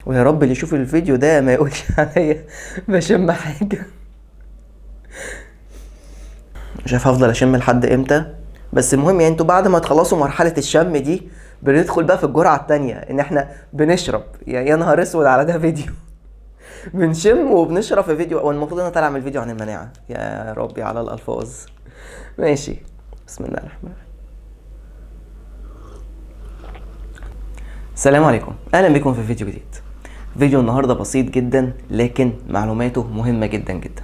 ويا رب اللي يشوف الفيديو ده ما يقولش عليا بشم حاجة. مش عارف هفضل اشم لحد امتى، بس المهم يعني انتوا بعد ما تخلصوا مرحلة الشم دي بندخل بقى في الجرعة التانية ان احنا بنشرب. يا نهار اسود على ده فيديو. بنشم وبنشرب في فيديو، والمفروض انا طالع اعمل فيديو عن المناعة. يا ربي على الالفاظ. ماشي، بسم الله الرحمن الرحيم. السلام عليكم، اهلا بكم في فيديو جديد. فيديو النهارده بسيط جدا لكن معلوماته مهمة جدا جدا.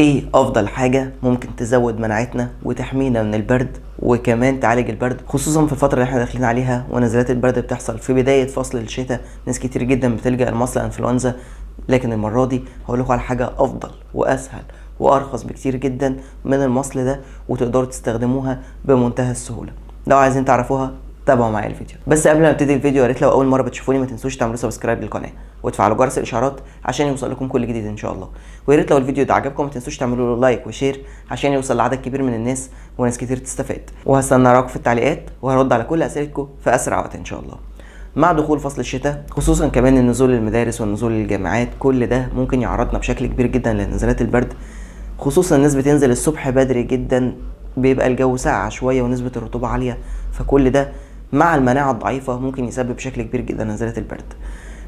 ايه افضل حاجة ممكن تزود مناعتنا وتحمينا من البرد وكمان تعالج البرد، خصوصا في الفترة اللي احنا داخلين عليها ونزلات البرد بتحصل في بداية فصل الشتاء. ناس كتير جدا بتلجأ لمصل انفلونزا، لكن المرة دي هقول لكم على حاجة افضل واسهل وارخص بكتير جدا من المصل ده، وتقدروا تستخدموها بمنتهى السهولة. لو عايزين تعرفوها تابعوا معايا الفيديو. بس قبل ما ابتدي الفيديو، يا ريت لو اول مره بتشوفوني ما تنسوش تعملوا سبسكرايب للقناه وتفعلوا جرس الاشعارات عشان يوصل لكم كل جديد ان شاء الله. ويا ريت لو الفيديو ده عجبكم ما تنسوش تعملوا له لايك وشير عشان يوصل لعدد كبير من الناس وناس كتير تستفاد. وهستنى رايكم في التعليقات وهرد على كل اسئلتكم في اسرع وقت ان شاء الله. مع دخول فصل الشتاء، خصوصا كمان النزول للمدارس والنزول للجامعات، كل ده ممكن يعرضنا بشكل كبير جدا لنزلات البرد. خصوصا الناس بتنزل الصبح بدري جدا، بيبقى الجو ساقع شويه ونسبه الرطوبه عاليه، فكل ده مع المناعه الضعيفه ممكن يسبب بشكل كبير جدا نزلات البرد.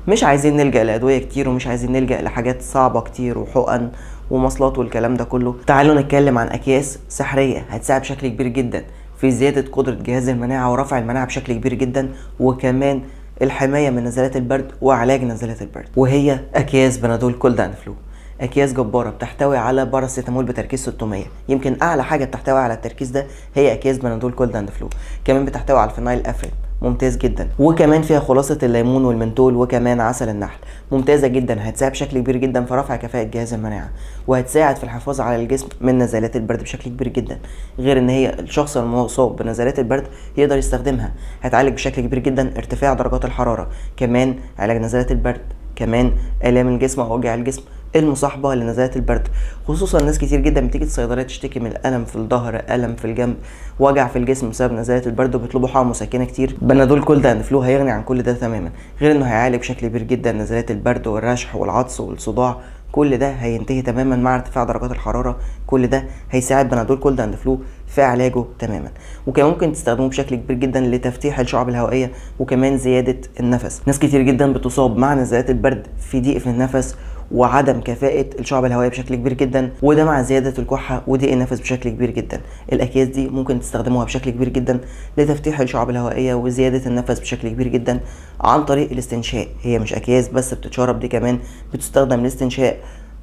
مش عايزين نلجأ لأدوية كتير، ومش عايزين نلجأ لحاجات صعبة كتير وحقن ومواصلات والكلام ده كله. تعالوا نتكلم عن أكياس سحرية هتساعد بشكل كبير جدا في زيادة قدرة جهاز المناعة ورفع المناعة بشكل كبير جدا، وكمان الحماية من نزلات البرد وعلاج نزلات البرد. وهي أكياس بنادول كولد اند فلو. اكياس جباره بتحتوي على باراسيتامول بتركيز 600. يمكن اعلى حاجه بتحتوي على التركيز ده هي اكياس بنادول كولد اند فلو. كمان بتحتوي على الفينايل افرين ممتاز جدا، وكمان فيها خلاصه الليمون والمنتول وكمان عسل النحل ممتازه جدا، هتساعد بشكل كبير جدا في رفع كفاءه جهاز المناعه، وهتساعد في الحفاظ على الجسم من نزلات البرد بشكل كبير جدا. غير ان هي الشخص المصاب بنزلات البرد يقدر يستخدمها، هتعالج بشكل كبير جدا ارتفاع درجات الحراره، كمان علاج نزلات البرد، كمان الام الجسم او وجع الجسم المصاحبه لنزلات البرد. خصوصا ناس كتير جدا بتيجي الصيدليه تشتكي من الم في الظهر، الم في الجنب، وجع في الجسم بسبب نزلات البرد، وبيطلبوا حقن مسكنه كتير. بنادول كولد اند فلو هيغني عن كل ده تماما، غير انه هيعالج بشكل كبير جدا نزلات البرد والرشح والعطس والصداع. كل ده هينتهي تماما مع ارتفاع درجات الحراره. كل ده هيساعد بنادول كولد اند فلو في علاجه تماما. وكمان ممكن تستخدموه بشكل كبير جدا لتفتيح الشعب الهوائيه وكمان زياده النفس. ناس كتير جدا بتصاب مع نزلات البرد في ضيق في النفس وعدم كفاءة الشعب الهوائية بشكل كبير جدا، وده مع زيادة الكحة وضيق النفس بشكل كبير جدا. الأكياس دي ممكن تستخدموها بشكل كبير جدا لتفتيح الشعب الهوائية وزيادة النفس بشكل كبير جدا عن طريق الاستنشاق. هي مش أكياس بس بتتشرب، دي كمان بتستخدم للاستنشاق.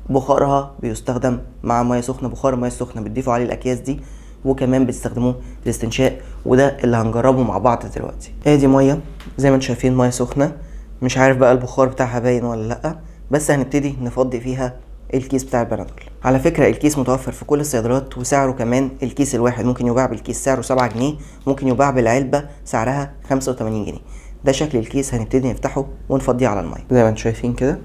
بخارها بيستخدم مع ميه سخنه، بخار الميه السخنه بتضيفوا عليه الاكياس دي وكمان بتستخدموه للاستنشاق، وده اللي هنجربه مع بعض دلوقتي. ادي ميه زي ما انتم شايفين، ميه سخنه، مش عارف بقى البخار بتاعها باين ولا لا، بس هنبتدي نفضي فيها الكيس بتاع البنادول. على فكره الكيس متوفر في كل الصيدليات، وسعره كمان الكيس الواحد ممكن يباع بالكيس سعره 7 جنيه، ممكن يباع بالعلبه سعرها 85 جنيه. ده شكل الكيس. هنبتدي نفتحه ونفضيه على الميه زي ما انتم شايفين كده.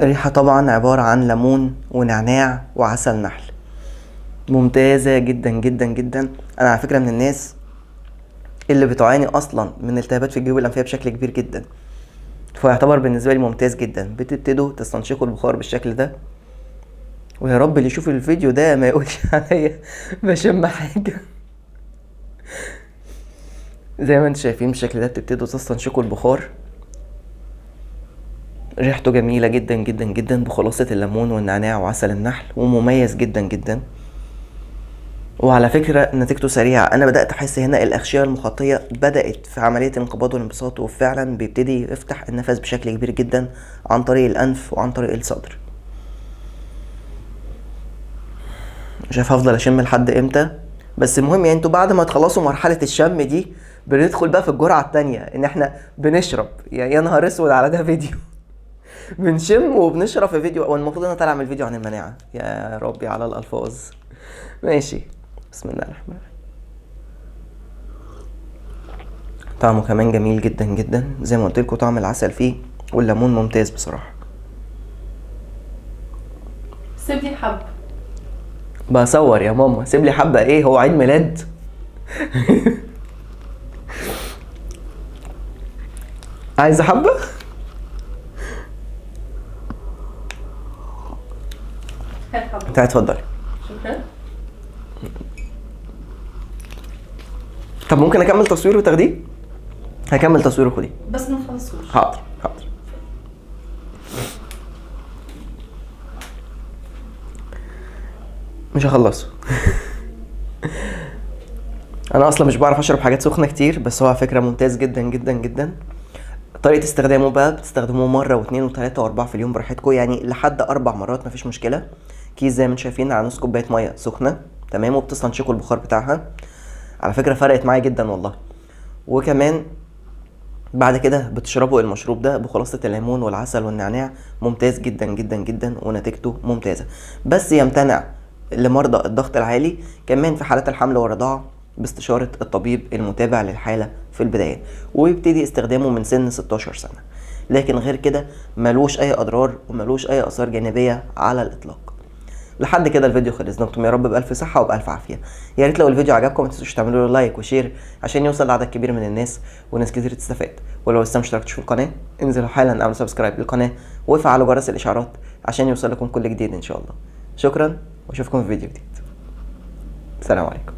الريحة طبعا عبارة عن ليمون ونعناع وعسل نحل، ممتازة جدا جدا جدا. انا على فكرة من الناس اللي بتعاني اصلا من التهابات في الجيوب الانفية بشكل كبير جدا، فيعتبر بالنسبة لي ممتاز جدا. بتبتدوا تستنشقوا البخار بالشكل ده، ويا رب اللي يشوف الفيديو ده ما يقولش عليا بشم حاجة. زي ما انتم شايفين بالشكل ده بتبتدوا تستنشقوا البخار. ريحته جميلة جدا جدا جدا بخلاصة الليمون والنعناع وعسل النحل، ومميز جدا جدا. وعلى فكرة نتيجته سريعة. انا بدأت احس هنا الاغشية المخاطية بدأت في عملية الانقباض والانبساط، وفعلا بيبتدي يفتح النفس بشكل كبير جدا عن طريق الانف وعن طريق الصدر. مش عارف هفضل اشم لحد امتى، بس المهم يعني انتوا بعد ما تخلصوا مرحلة الشم دي بندخل بقى في الجرعة التانية ان احنا بنشرب. يا نهار اسود على ده فيديو. بنشم وبنشرب في فيديو، والمفروض انا طالع اعمل فيديو عن المناعة. يا ربي على الالفاظ. ماشي، بسم الله الرحمن الرحيم. طعمه كمان جميل جدا جدا، زي ما قلت لكم طعم العسل فيه والليمون ممتاز بصراحه. سيب لي حب. بصور يا ماما، سيب لي حبه ايه، هو عيد ميلاد؟ عايزه حبه؟ هات حب. تعالي اتفضلي. شكرا. طب ممكن اكمل تصوير وتاخديه؟ هكمل تصوير وخديه. بس ما تخلصوش. حاضر حاضر. مش هخلصه. انا اصلا مش بعرف اشرب حاجات سخنه كتير، بس هو فكره ممتاز جدا جدا جدا. طريقه استخدامه بقى، بتستخدموه مره واثنين وثلاثه واربعه في اليوم براحتكم، يعني لحد 4 مرات مفيش مشكله. كيس زي ما انتم شايفين على نص كوبايه ميه سخنه تمام، وبتستنشقوا البخار بتاعها. على فكره فرقت معايا جدا والله. وكمان بعد كده بتشربوا المشروب ده بخلاصة الليمون والعسل والنعناع، ممتاز جدا جدا جدا ونتيجته ممتازة. بس يمتنع لمرضى الضغط العالي، كمان في حالات الحمل والرضاعة باستشارة الطبيب المتابع للحالة في البداية، ويبتدي استخدامه من سن 16 سنة. لكن غير كده ملوش اي اضرار وملوش اي اثار جانبية على الاطلاق. لحد كده الفيديو خلص، دمتم يا رب بألف صحة وبألف عافية. يا ريت لو الفيديو عجبكم ما تنسوش تعملوا له لايك وشير عشان يوصل لعدد كبير من الناس وناس كتير تستفاد. ولو لسه مشتركتش في القناة انزلوا حالا اعملوا سبسكرايب للقناة وافعلوا جرس الاشعارات عشان يوصل لكم كل جديد ان شاء الله. شكرا واشوفكم في فيديو جديد. السلام عليكم.